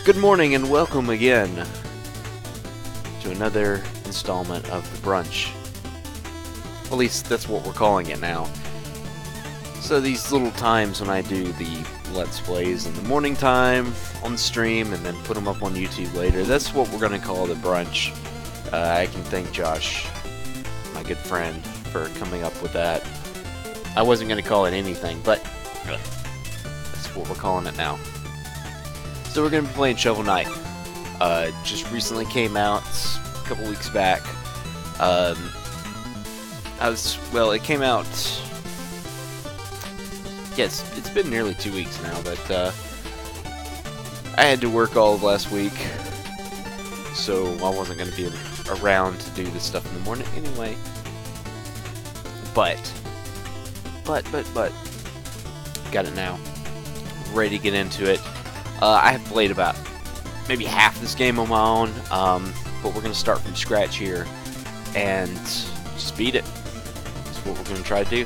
Good morning and welcome again to another installment of the Brunch. At least that's what we're calling it now. So these little times when I do the Let's Plays in the morning time on the stream and then put them up on YouTube later, that's what we're going to call the Brunch. I can thank Josh, my good friend, for coming up with that. I wasn't going to call it anything, but that's what we're calling it now. So we're going to be playing Shovel Knight. Just recently came out, a couple weeks back. It came out, yes, it's been nearly 2 weeks now, but I had to work all of last week, so I wasn't going to be around to do this stuff in the morning anyway. But, got it now. Ready to get into it. I have played about maybe half this game on my own, but we're going to start from scratch here and just beat it. That's what we're going to try to do.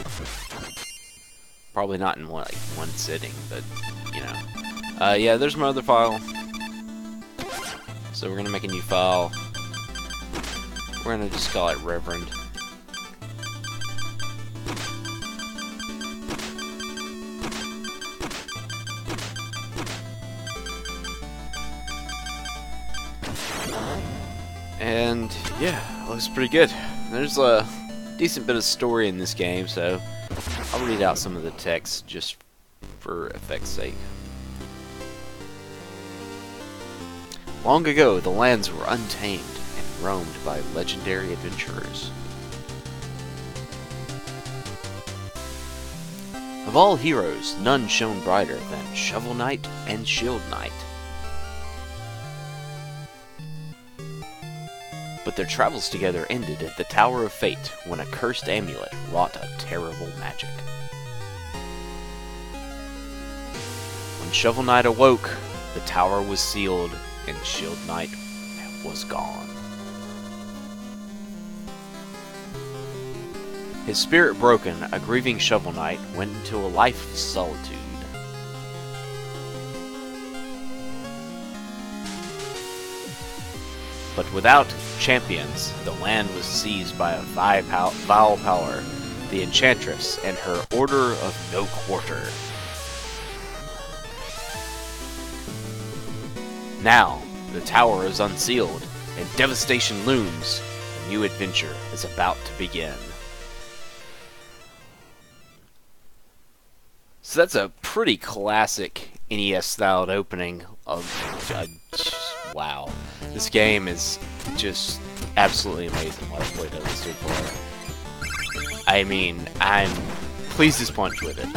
Probably not in one sitting, but, you know. Yeah, there's my other file. So we're going to make a new file. We're going to just call it Reverend. And yeah, looks pretty good. There's a decent bit of story in this game, so I'll read out some of the text just for effect's sake. Long ago, the lands were untamed and roamed by legendary adventurers. Of all heroes, none shone brighter than Shovel Knight and Shield Knight. But their travels together ended at the Tower of Fate when a cursed amulet wrought a terrible magic. When Shovel Knight awoke, the tower was sealed and Shield Knight was gone. His spirit broken, a grieving Shovel Knight went into a life of solitude. But without champions, the land was seized by a vile power, the Enchantress and her Order of No Quarter. Now, the tower is unsealed, and devastation looms. A new adventure is about to begin. So that's a pretty classic NES-styled opening of wow. This game is just absolutely amazing what I've played of it so far. I mean, I'm pleased as punch with it.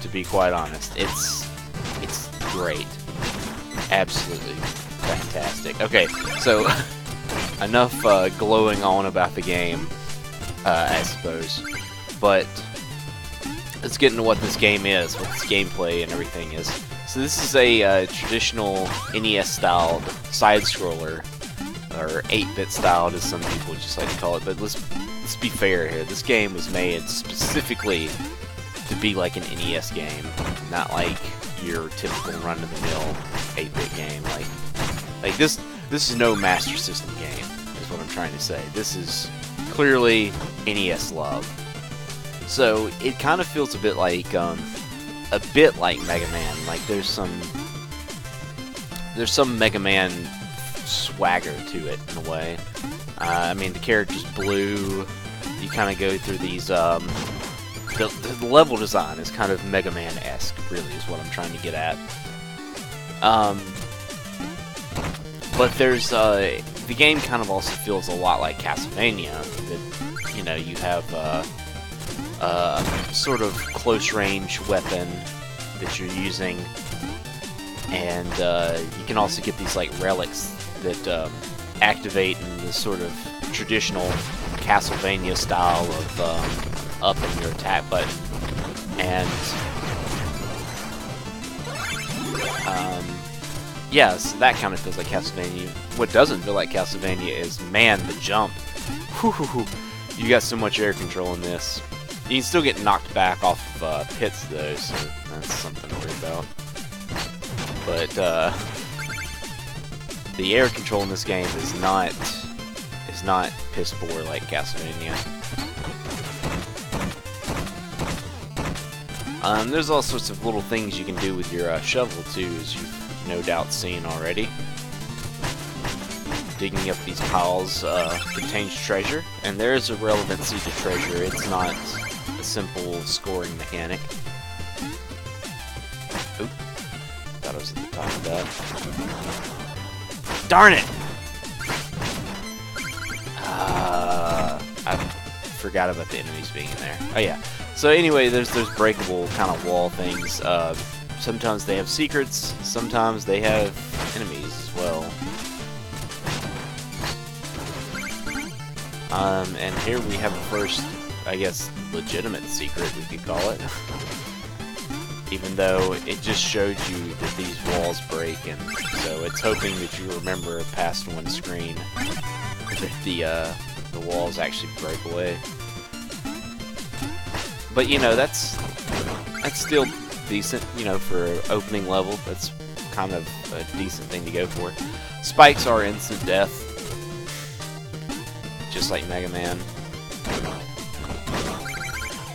To be quite honest, it's great. Absolutely fantastic. Okay, so enough glowing on about the game, I suppose. But let's get into what this game is, what this gameplay and everything is. So this is a traditional NES-styled side-scroller, or 8-bit styled as some people just like to call it, but let's be fair here. This game was made specifically to be like an NES game, not like your typical run-of-the-mill 8-bit game. Like this is no Master System game, is what I'm trying to say. This is clearly NES love. So it kind of feels a bit like Mega Man. Like there's some Mega Man swagger to it in a way. I mean, the character's blue. You kind of go through these. The level design is kind of Mega Man-esque, really, is what I'm trying to get at. But there's the game kind of also feels a lot like Castlevania. That, you know, you have sort of close-range weapon that you're using, and you can also get these like relics that activate in this sort of traditional Castlevania style of upping your attack button, and yeah, so that kind of feels like Castlevania. What doesn't feel like Castlevania is, man, the jump. Whew, you got so much air control in this. You can still get knocked back off of pits though, so that's something to worry about. but the air control in this game is not piss poor like Castlevania. There's all sorts of little things you can do with your shovel too, as you've no doubt seen already. Digging up these piles contains treasure, and there is a relevancy to treasure. It's not a simple scoring mechanic. Oop. Thought I was at the top of that. Darn it! I forgot about the enemies being in there. Oh yeah. So anyway, there's breakable kind of wall things. Sometimes they have secrets, sometimes they have enemies as well. And here we have a first, I guess, legitimate secret, we could call it. Even though it just showed you that these walls break, and so it's hoping that you remember past one screen that the walls actually break away. But you know, that's still decent, you know, for opening level. That's kind of a decent thing to go for. Spikes are instant death, just like Mega Man.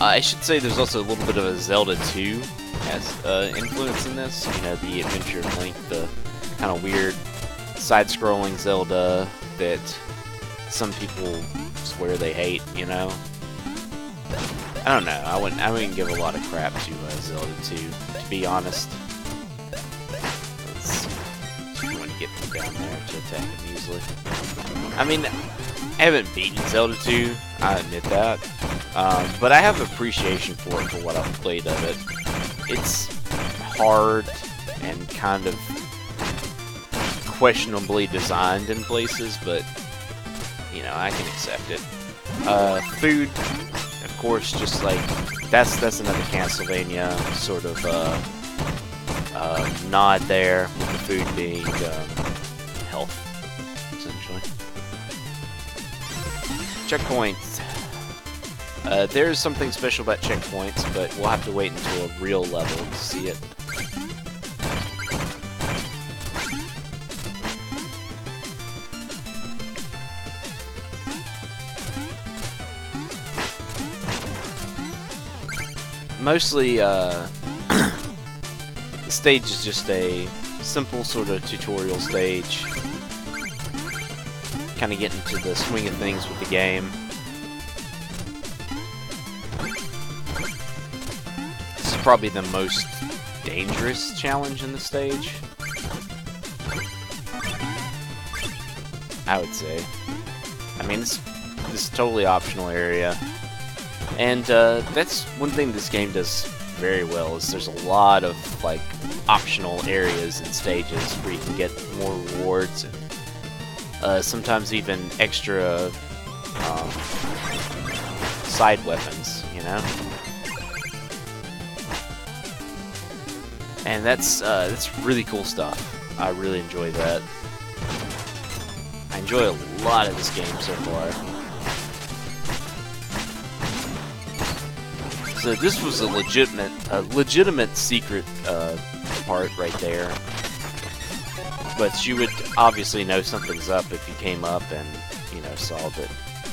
I should say there's also a little bit of a Zelda 2 as influence in this. You know, the Adventure of Link, the kind of weird side-scrolling Zelda that some people swear they hate, you know. I don't know. I wouldn't give a lot of crap to Zelda 2, to be honest. You want to get them down there to attack them easily. I mean, I haven't beaten Zelda 2, I admit that. But I have appreciation for it for what I've played of it. It's hard and kind of questionably designed in places, but you know, I can accept it. Food, of course, just like that's another Castlevania sort of nod there, with the food being health, essentially. Checkpoints. There's something special about checkpoints, but we'll have to wait until a real level to see it. Mostly, the stage is just a simple sort of tutorial stage. Kind of get into the swing of things with the game. This is probably the most dangerous challenge in the stage, I would say. I mean, this is a totally optional area. And that's one thing this game does very well, is there's a lot of like optional areas and stages where you can get more rewards and sometimes even extra side weapons, you know. And that's really cool stuff. I really enjoy that. I enjoy a lot of this game so far. So this was a legitimate secret part right there. But you would obviously know something's up if you came up and, you know, saw that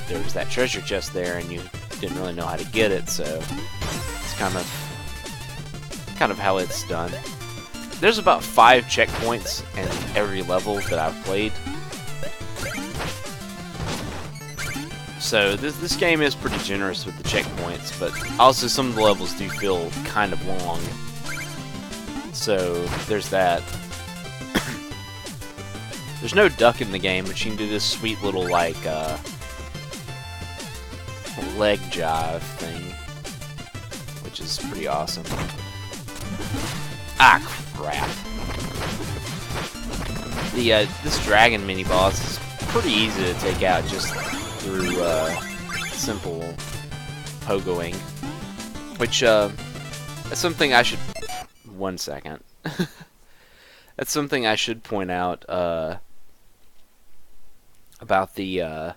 there was that treasure chest there and you didn't really know how to get it, so it's kind of how it's done. There's about 5 checkpoints in every level that I've played. So this game is pretty generous with the checkpoints, but also some of the levels do feel kind of long. So there's that. There's no duck in the game, but you can do this sweet little like leg jive thing, which is pretty awesome. Ah, crap. This dragon mini boss is pretty easy to take out just through simple pogoing, which that's something I should. 1 second. That's something I should point out about the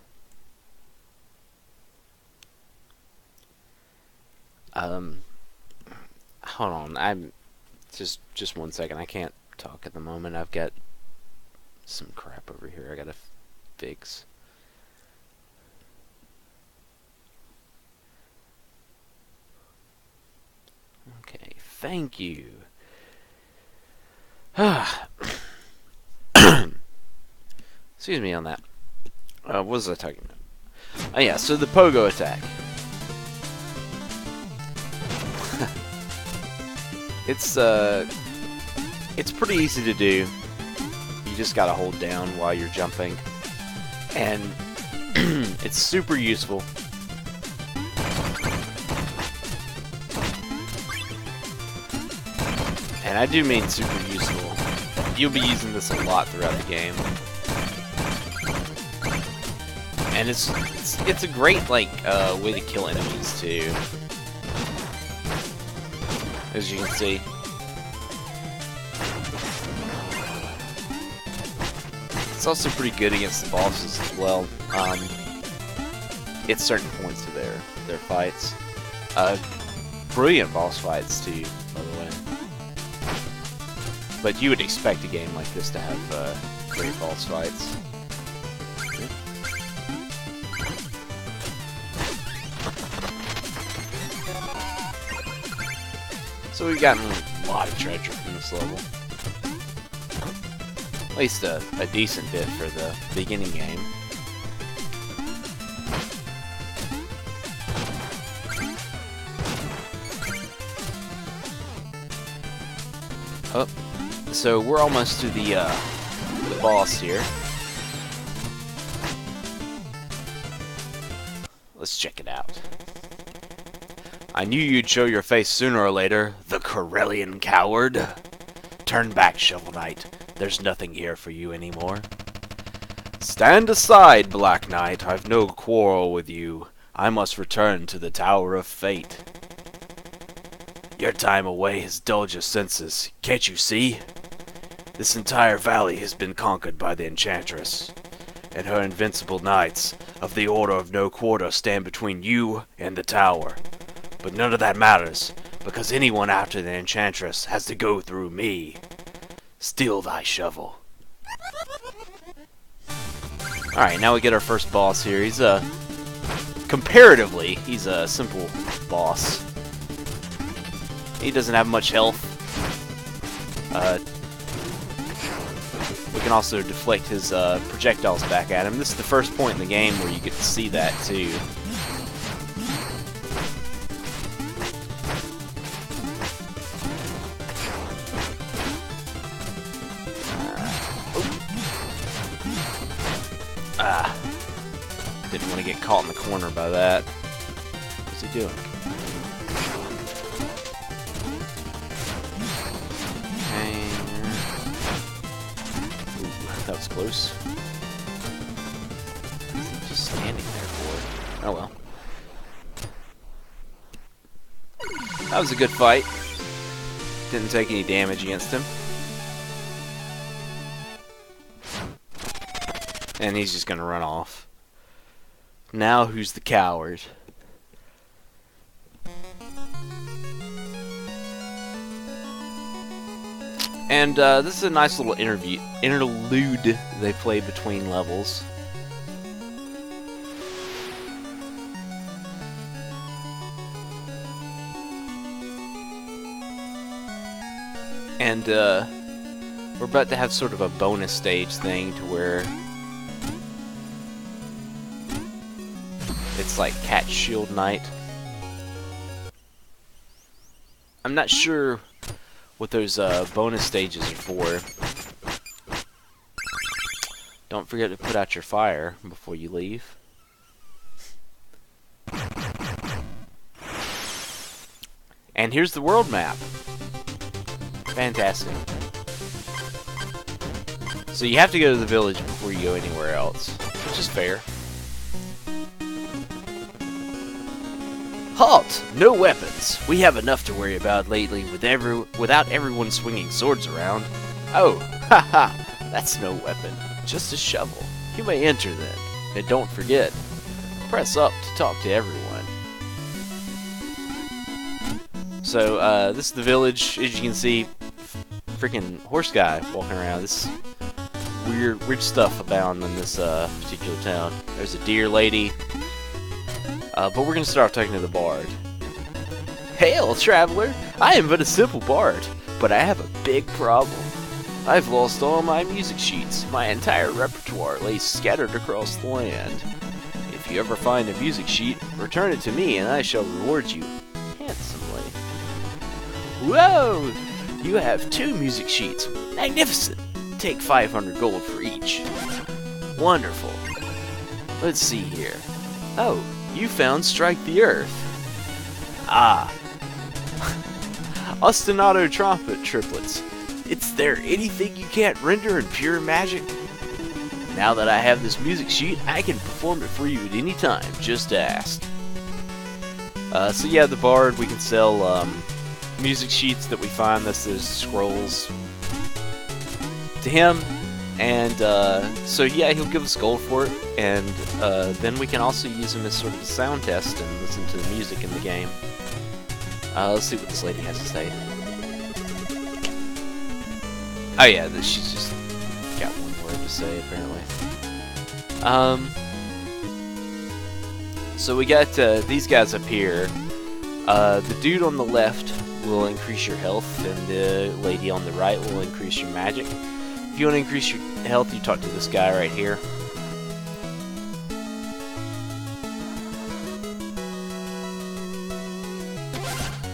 hold on, I'm just 1 second. I can't talk at the moment. I've got some crap over here I gotta fix. Okay, thank you. Excuse me on that. What was I talking about? Oh yeah, so the pogo attack. It's pretty easy to do. You just gotta hold down while you're jumping, and it's super useful. And I do mean super useful. You'll be using this a lot throughout the game. And it's a great like way to kill enemies too. As you can see. It's also pretty good against the bosses as well. At certain points of their fights. Brilliant boss fights too, by the way. But you would expect a game like this to have great boss fights. So we've gotten a lot of treasure from this level. At least a decent bit for the beginning game. Oh, so we're almost to the boss here. Let's check it out. I knew you'd show your face sooner or later, the Corellian coward. Turn back, Shovel Knight. There's nothing here for you anymore. Stand aside, Black Knight. I've no quarrel with you. I must return to the Tower of Fate. Your time away has dulled your senses. Can't you see? This entire valley has been conquered by the Enchantress, and her invincible knights of the Order of No Quarter stand between you and the tower. But none of that matters, because anyone after the Enchantress has to go through me. Steal thy shovel. Alright, now we get our first boss here. He's comparatively, he's a simple boss. He doesn't have much health. We can also deflect his projectiles back at him. This is the first point in the game where you get to see that too. Didn't want to get caught in the corner by that. What's he doing? Ooh, that was close. He's just standing there for it. Oh well. That was a good fight. Didn't take any damage against him. And he's just gonna run off. Now who's the coward? And this is a nice little interlude they play between levels. And we're about to have sort of a bonus stage thing to where it's like Cat Shield Knight. I'm not sure what those bonus stages are for. Don't forget to put out your fire before you leave. And here's the world map. Fantastic. So you have to go to the village before you go anywhere else, which is fair. Halt! No weapons! We have enough to worry about lately without everyone swinging swords around. Oh, haha! That's no weapon. Just a shovel. You may enter then. And don't forget, press up to talk to everyone. So, this is the village. As you can see, freaking horse guy walking around. This weird stuff abound in this particular town. There's a deer lady. But we're gonna start talking to the bard. Hail, traveler! I am but a simple bard, but I have a big problem. I've lost all my music sheets. My entire repertoire lays scattered across the land. If you ever find a music sheet, return it to me and I shall reward you handsomely. Whoa! You have 2 music sheets. Magnificent! Take 500 gold for each. Wonderful. Let's see here. Oh, you found Strike the Earth. Ah. Ostinato trumpet triplets. Is there anything you can't render in pure magic? Now that I have this music sheet, I can perform it for you at any time. Just ask. So yeah, the bard, we can sell music sheets that we find, that's those scrolls, to him. And so yeah, he'll give us gold for it, and then we can also use him as sort of a sound test and listen to the music in the game. Let's see what this lady has to say. Oh yeah, she's just got one word to say, apparently. So we got these guys up here. The dude on the left will increase your health, and the lady on the right will increase your magic. If you want to increase your health, you talk to this guy right here.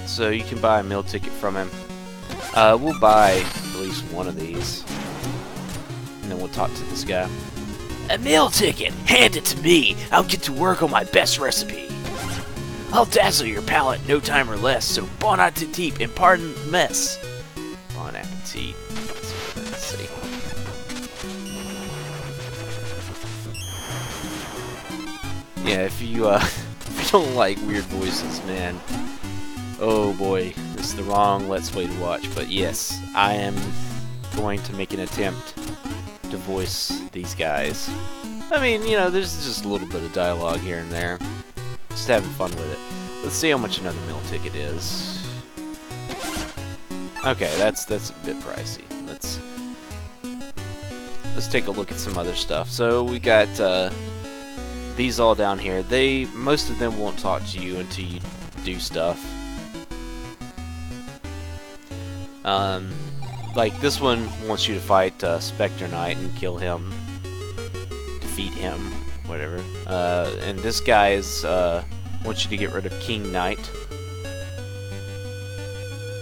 So you can buy a meal ticket from him. We'll buy at least one of these, and then we'll talk to this guy. A meal ticket! Hand it to me! I'll get to work on my best recipe. I'll dazzle your palate in no time or less, so bon appetit and pardon the mess. Bon appetit. Let's see. Yeah, if you don't like weird voices, man, oh boy, this is the wrong Let's Play to watch. But yes, I am going to make an attempt to voice these guys. I mean, you know, there's just a little bit of dialogue here and there. Just having fun with it. Let's see how much another meal ticket is. Okay, that's a bit pricey. Let's take a look at some other stuff. So we got these all down here. Most of them won't talk to you until you do stuff. Like this one wants you to fight Spectre Knight and kill him, defeat him, whatever. And this guy wants you to get rid of King Knight.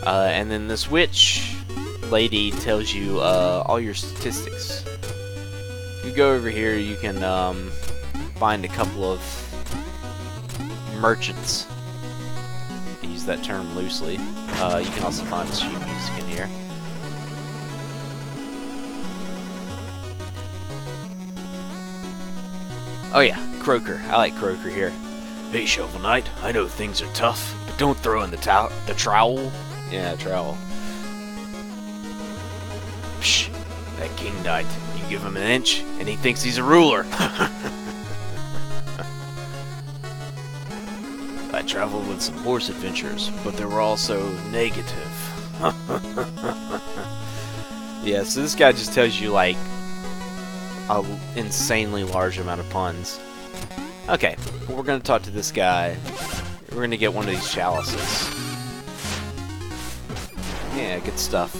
And then this witch lady tells you all your statistics. If you go over here, you can find a couple of merchants. I use that term loosely. You can also find sheet music in here. Oh yeah, Croaker. I like Croaker here. Hey, Shovel Knight, I know things are tough, but don't throw in the trowel. Yeah, trowel. Psh, that King Knight. You give him an inch, and he thinks he's a ruler. I traveled with some horse adventures, but they were also negative. Yeah, so this guy just tells you, like, an insanely large amount of puns. Okay, well, we're going to talk to this guy. We're going to get one of these chalices. Yeah, good stuff.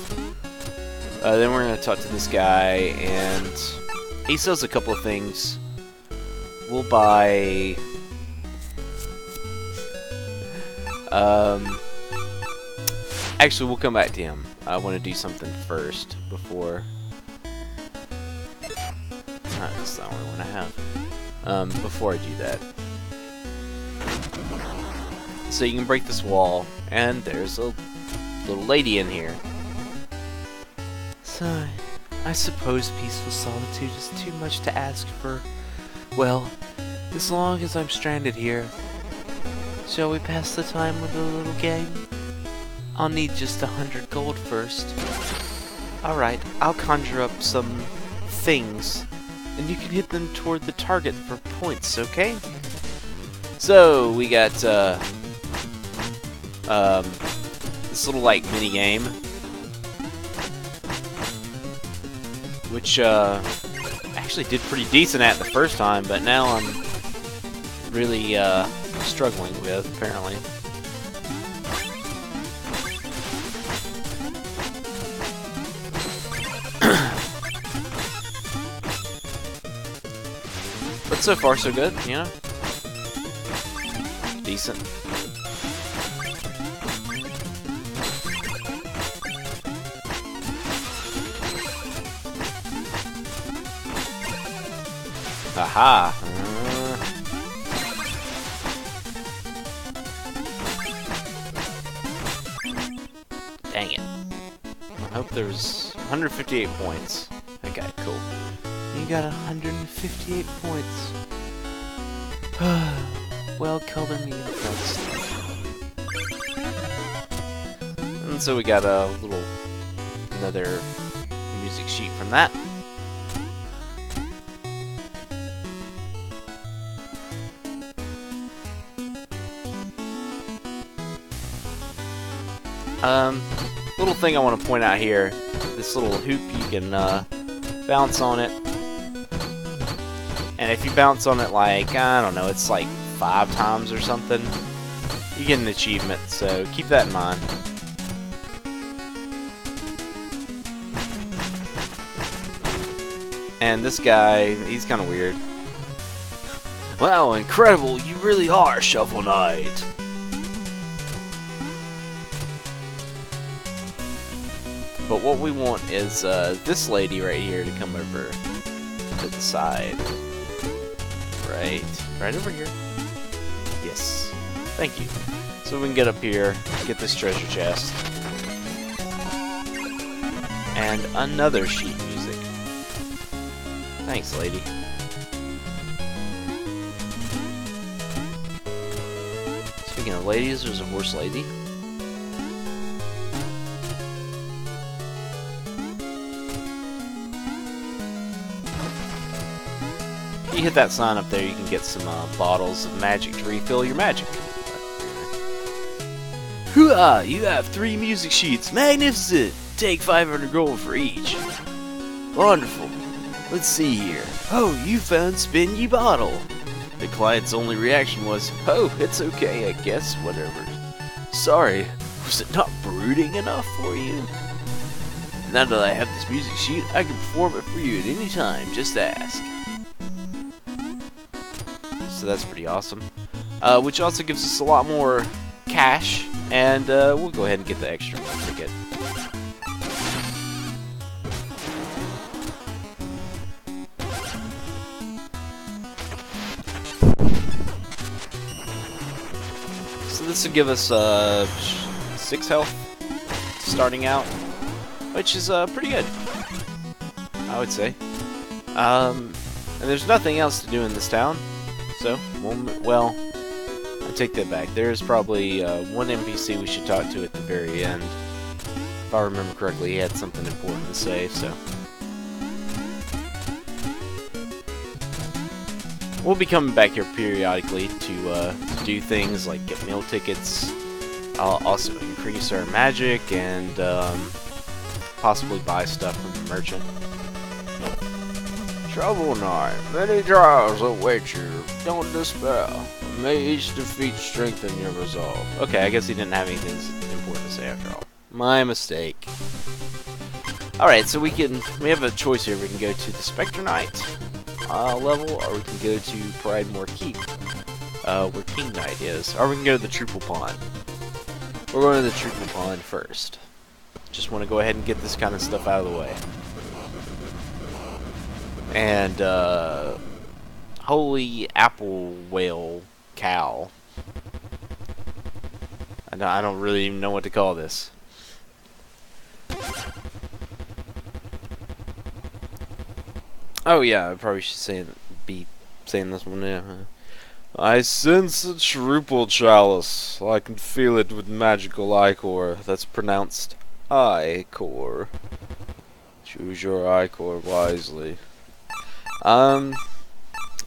Then we're going to talk to this guy, and he sells a couple of things. We'll buy... actually, we'll come back to him. I want to do something first before... that's the only one I have. Before I do that. So you can break this wall, and there's a little lady in here. So, I suppose peaceful solitude is too much to ask for. Well, as long as I'm stranded here, shall we pass the time with a little game? I'll need just 100 gold first. Alright, I'll conjure up some things, and you can hit them toward the target for points, okay? So, we got, this little, like, mini game. which actually did pretty decent at the first time, but now I'm really struggling with, apparently. But so far so good, you know? Decent. Aha! Dang it. I hope there's 158 points. Okay, cool. You got 158 points. Well, color me impressed. And so we got another music sheet from that. Little thing I want to point out here, this little hoop, you can bounce on it, and if you bounce on it like, I don't know, it's like 5 times or something, you get an achievement, so keep that in mind. And this guy, he's kind of weird. Wow, incredible, you really are Shovel Knight. But what we want is this lady right here to come over to the side. Right over here. Yes. Thank you. So we can get up here, get this treasure chest. And another sheet music. Thanks, lady. Speaking of ladies, there's a horse lady. If you hit that sign up there, you can get some bottles of magic to refill your magic. Hoo-ah! You have 3 music sheets. Magnificent! Take 500 gold for each. Wonderful. Let's see here. Oh, you found Spin Ye Bottle. The client's only reaction was, oh, it's okay, I guess, whatever. Sorry, was it not brooding enough for you? Now that I have this music sheet, I can perform it for you at any time, just ask. So that's pretty awesome. Which also gives us a lot more cash, and we'll go ahead and get the extra ticket. So this will give us 6 health starting out, which is pretty good, I would say. And there's nothing else to do in this town. So, well, I take that back. There's probably one NPC we should talk to at the very end. If I remember correctly, he had something important to say, so. We'll be coming back here periodically to do things like get meal tickets, also increase our magic, and possibly buy stuff from the merchant. Shovel Knight, many trials await you. Don't despair. May each defeat strengthen your resolve. Okay, I guess he didn't have anything important to say after all. My mistake. Alright, so we have a choice here. We can go to the Spectre Knight level, or we can go to Pridemoor Keep, where King Knight is, or we can go to the Triple Pond. We're going to the Triple Pond first. Just want to go ahead and get this kind of stuff out of the way. And, holy apple whale cow. I don't really even know what to call this. Oh yeah, I probably should be saying this one. Yeah. I sense a triple chalice. I can feel it with magical ichor. That's pronounced ichor. Choose your ichor wisely. I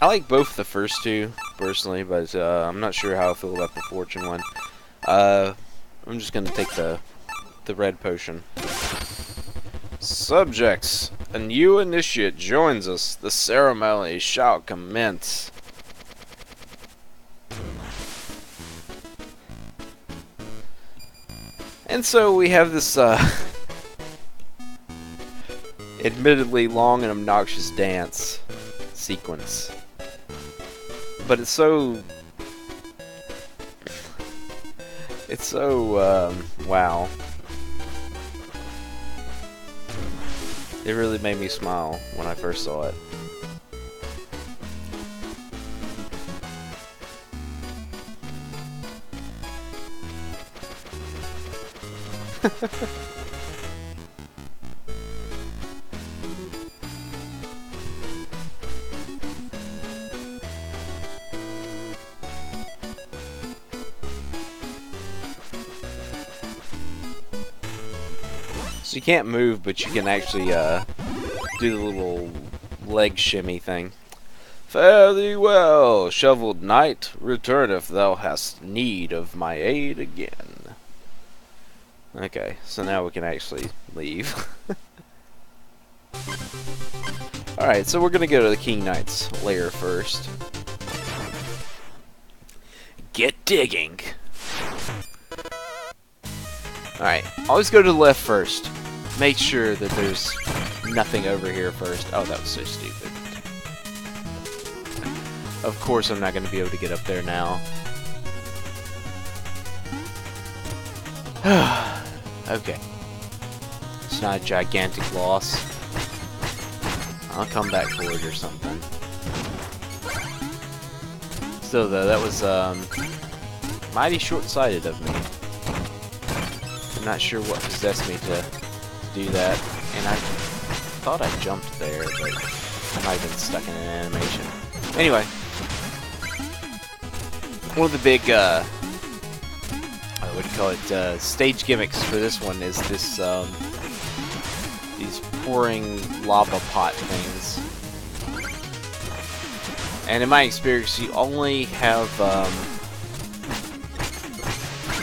like both the first two, personally, but I'm not sure how I feel about the fortune one. I'm just gonna take the red potion. Subjects, A new initiate joins us. The ceremony shall commence. And so we have this admittedly long and obnoxious dance sequence. But it's so wow. It really made me smile when I first saw it. So you can't move, but you can actually do the little leg shimmy thing. Fare thee well, shoveled knight. Return if thou hast need of my aid again. Okay, so now we can actually leave. Alright, so we're gonna go to the King Knight's lair first. Get digging! Alright, always go to the left first. Make sure that there's nothing over here first. Oh, that was so stupid. Of course I'm not going to be able to get up there now. Okay. It's not a gigantic loss. I'll come back for it or something. Still though, that was mighty short-sighted of me. I'm not sure what possessed me to do that, and I thought I jumped there, but I might have been stuck in an animation. Anyway, one of the big, what do you call it, stage gimmicks for this one is this, these pouring lava pot things. And in my experience, you only have,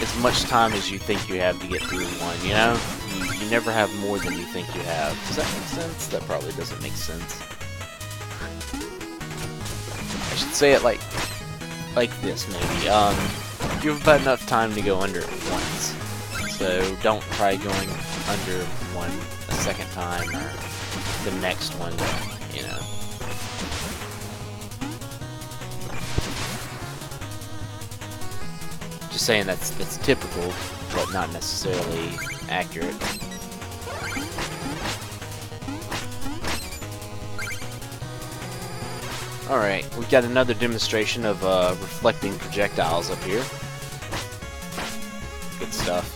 as much time as you think you have to get through one, you know? You never have more than you think you have. Does that make sense? That probably doesn't make sense. I should say it like this, maybe. You have about enough time to go under it once. So don't try going under one a second time, or the next one, you know. Just saying that's typical, but not necessarily accurate. Alright, we've got another demonstration of reflecting projectiles up here. Good stuff.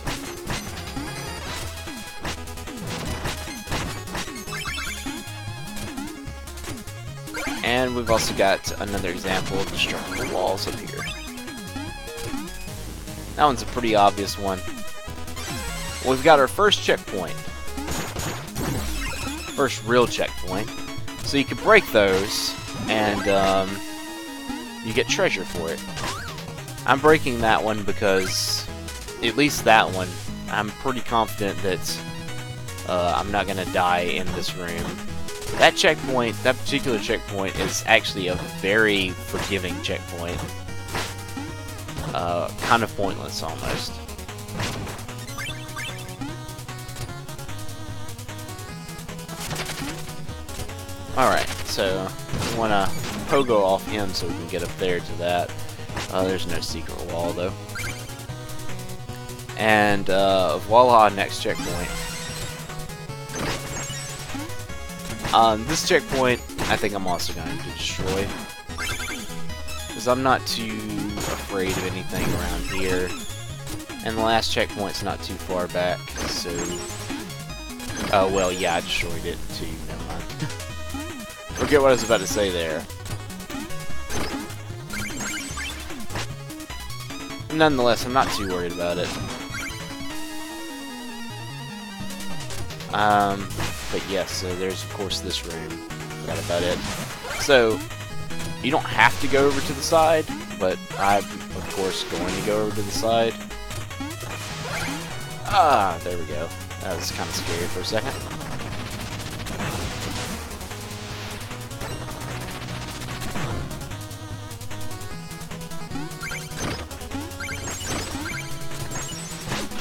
And we've also got another example of destructible walls up here. That one's a pretty obvious one. We've got our first checkpoint. First real checkpoint. So you can break those, and you get treasure for it. I'm breaking that one because, at least that one, I'm pretty confident that I'm not going to die in this room. That checkpoint, that particular checkpoint, is actually a very forgiving checkpoint. Kind of pointless, almost. Alright, so we want to pogo off him so we can get up there to that. There's no secret wall, though. And, voila, next checkpoint. This checkpoint, I think I'm also going to destroy. Because I'm not too afraid of anything around here. And the last checkpoint's not too far back, so... well, yeah, I destroyed it, too. Never mind. Forget what I was about to say there. Nonetheless, I'm not too worried about it. But yes, so there's of course this room. Forgot about it. So, you don't have to go over to the side, but I'm of course going to go over to the side. Ah, there we go. That was kind of scary for a second.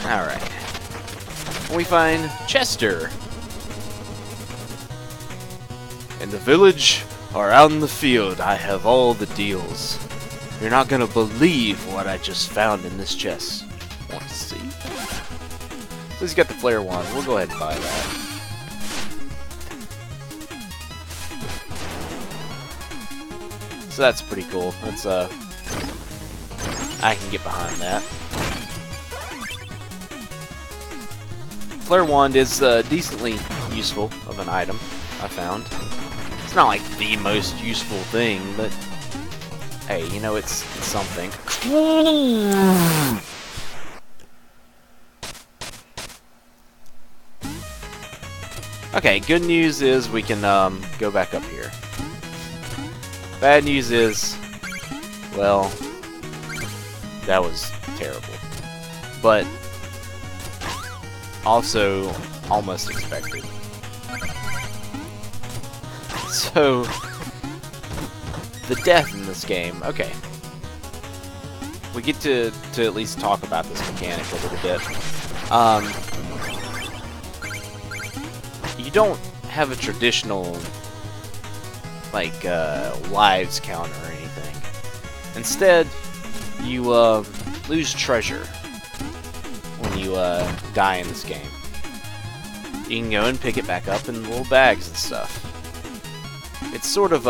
Alright. We find Chester. In the village or out in the field, I have all the deals. You're not gonna believe what I just found in this chest. Want to see? So he's got the flare wand. We'll go ahead and buy that. So that's pretty cool. That's I can get behind that. Flare wand is decently useful of an item, I found. It's not like the most useful thing, but hey, you know, it's something. Okay, good news is we can go back up here. Bad news is, well, that was terrible. But also almost expected. So, the death in this game, okay. We get to at least talk about this mechanic a little bit. You don't have a traditional, like, lives counter or anything. Instead, you lose treasure when you die in this game. You can go and pick it back up in little bags and stuff. It's sort of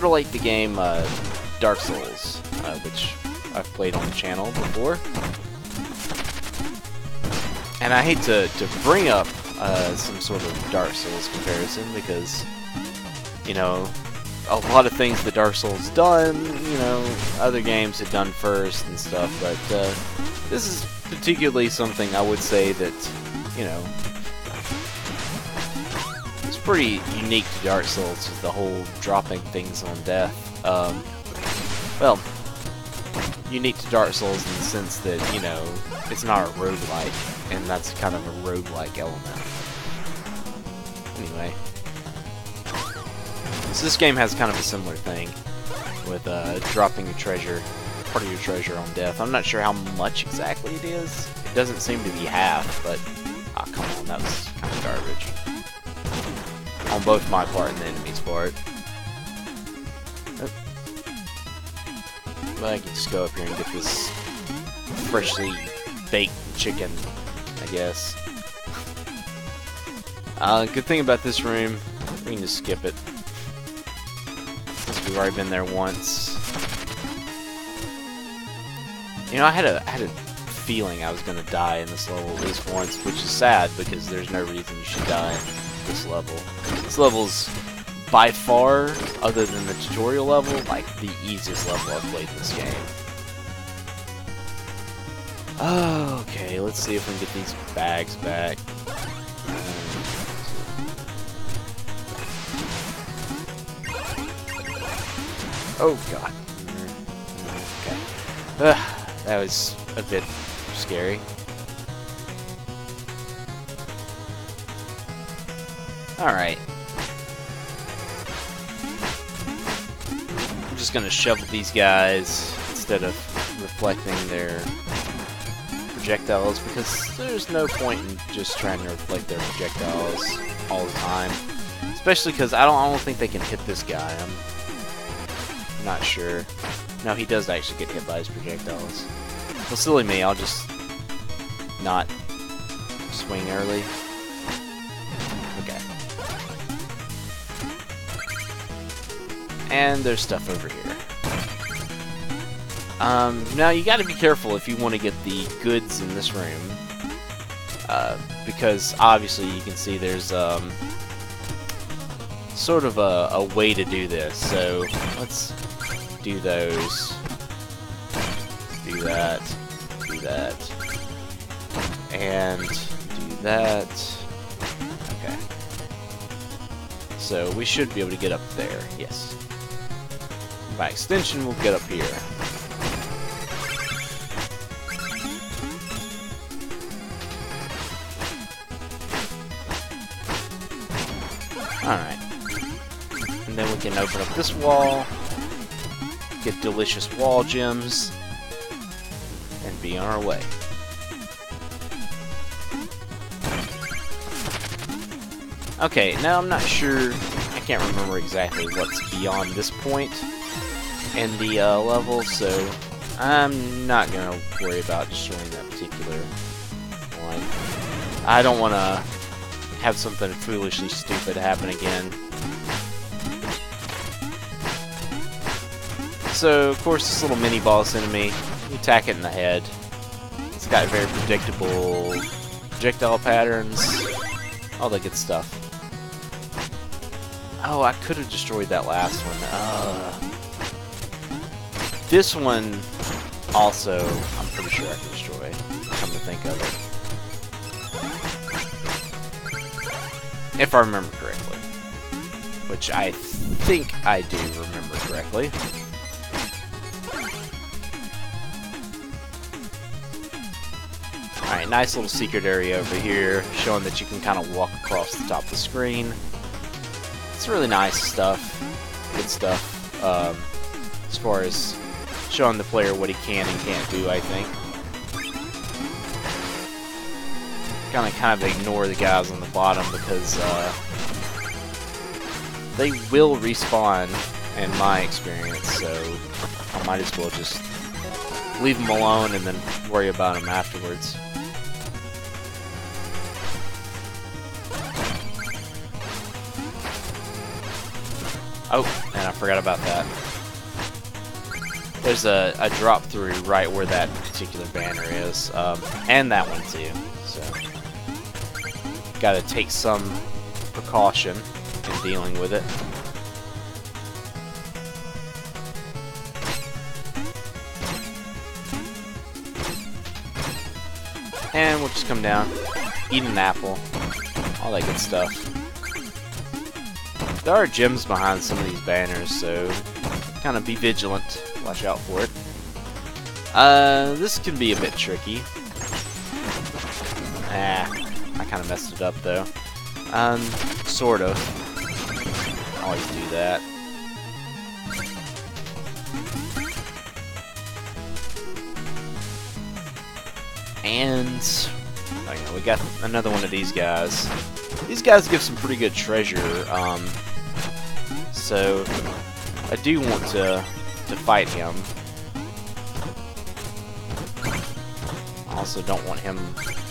like the game Dark Souls, which I've played on the channel before. And I hate to bring up some sort of Dark Souls comparison because, you know, a lot of things that Dark Souls done, you know, other games had done first and stuff, but this is particularly something I would say that, you know, it's pretty unique to Dark Souls, with the whole dropping things on death. Well, unique to Dark Souls in the sense that, you know, it's not a roguelike, and that's kind of a roguelike element. Anyway. So this game has kind of a similar thing with dropping your treasure, part of your treasure on death. I'm not sure how much exactly it is. It doesn't seem to be half, but ah, come on, that was kind of garbage. On both my part and the enemy's part. Oh. But I can just go up here and get this freshly baked chicken, I guess. Good thing about this room, we can just skip it. We've already been there once. You know, I had a feeling I was gonna die in this level at least once, which is sad because there's no reason you should die in this level. This level's by far, other than the tutorial level, like the easiest level I've played in this game. Oh, okay, let's see if we can get these bags back. Oh god. Okay. That was a bit scary. Alright. I'm just gonna shovel these guys instead of reflecting their projectiles, because there's no point in just trying to reflect their projectiles all the time. Especially because I don't think they can hit this guy. I'm not sure. No, he does actually get hit by his projectiles. Well, silly me, I'll just not swing early. Okay. And there's stuff over here. Now you gotta be careful if you want to get the goods in this room. Because obviously you can see there's sort of a way to do this. So let's do those. Do that. Do that. And do that. Okay. So we should be able to get up there. Yes. By extension, we'll get up here. Alright. And then we can open up this wall, get delicious wall gems, and be on our way. Okay, now I'm not sure, I can't remember exactly what's beyond this point in the level, so I'm not going to worry about destroying that particular one. I don't want to have something foolishly stupid happen again. So, of course, this little mini-boss enemy, you attack it in the head. It's got very predictable projectile patterns, all that good stuff. Oh, I could have destroyed that last one. This one, also, I'm pretty sure I can destroy, come to think of it. If I remember correctly. Which I think I do remember correctly. Alright, nice little secret area over here, showing that you can kind of walk across the top of the screen. It's really nice stuff, good stuff, as far as showing the player what he can and can't do, I think. Kind of ignore the guys on the bottom because they will respawn, in my experience, so I might as well just leave them alone and then worry about them afterwards. Oh, and I forgot about that. There's a drop through right where that particular banner is, and that one too. So, gotta take some precaution in dealing with it. And we'll just come down, eat an apple, all that good stuff. There are gems behind some of these banners, so kind of be vigilant. Watch out for it. This can be a bit tricky. I kind of messed it up though. Sort of. Always do that. And okay, we got another one of these guys. These guys give some pretty good treasure. So I do want to fight him. I also don't want him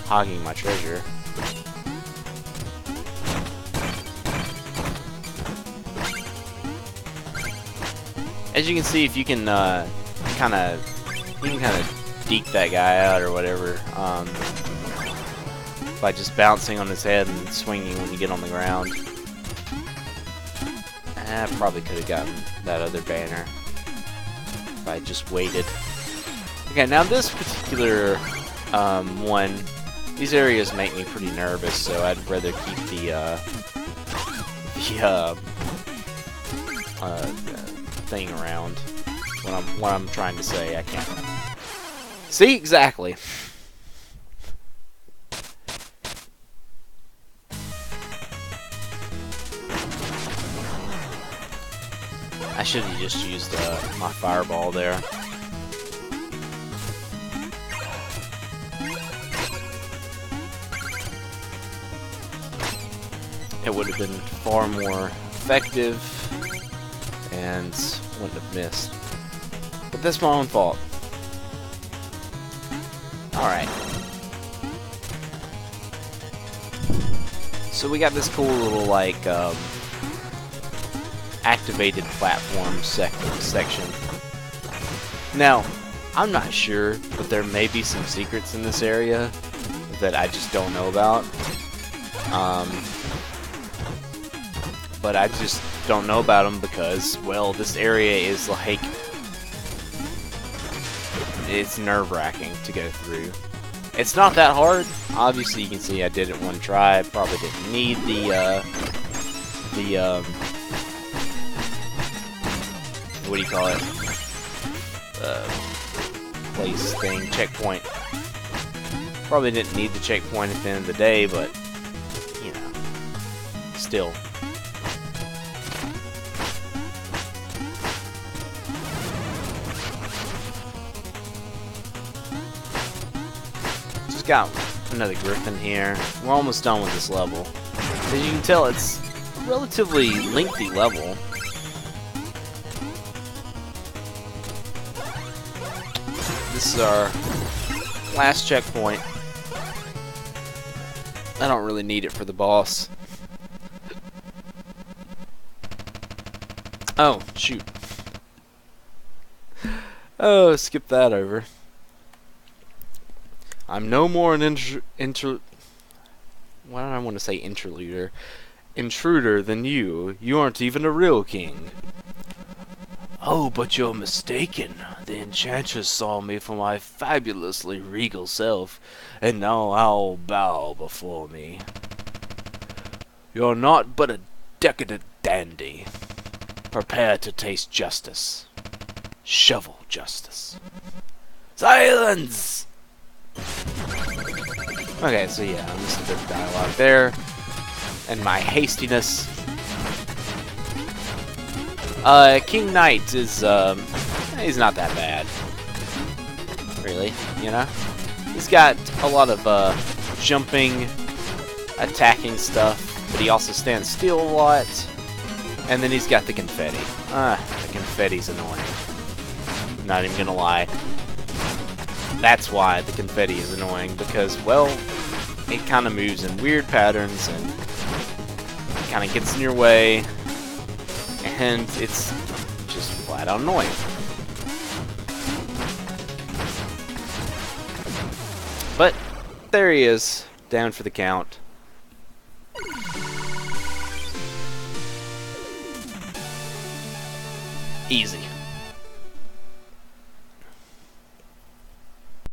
hogging my treasure. As you can see, if you can kind of deke that guy out or whatever, by just bouncing on his head and swinging when you get on the ground. I probably could have gotten that other banner if I just waited. Okay, now this particular one, these areas make me pretty nervous, so I'd rather keep the thing around. What I'm trying to say, I can't. See, exactly. I should have just used my fireball there. It would have been far more effective and wouldn't have missed. But that's my own fault. Alright. So we got this cool little, like, activated platform section. Now, I'm not sure, but there may be some secrets in this area that I just don't know about. But I just don't know about them because, well, this area is like, it's nerve-wracking to go through. It's not that hard. Obviously, you can see I did it one try. Probably didn't need what do you call it? Place thing, checkpoint. Probably didn't need the checkpoint at the end of the day, but, you know, still. we've got another griffin here. We're almost done with this level. As you can tell, it's a relatively lengthy level. This is our last checkpoint. I don't really need it for the boss. Oh, shoot. Oh, skip that over. I'm no more an why do I want to say intruder than you. You aren't even a real king. Oh, but you're mistaken. The enchantress saw me for my fabulously regal self, and now I'll bow before me. You're not but a decadent dandy. Prepare to taste justice. Shovel justice. Silence! Okay, so yeah, just a bit of dialogue there. And my hastiness. King Knight is, he's not that bad. Really, you know? He's got a lot of, jumping, attacking stuff, but he also stands still a lot. And then he's got the confetti. The confetti's annoying. Not even gonna lie. That's why the confetti is annoying, because, well, it kind of moves in weird patterns, and it kind of gets in your way, and it's just flat out annoying. But, there he is, down for the count. Easy.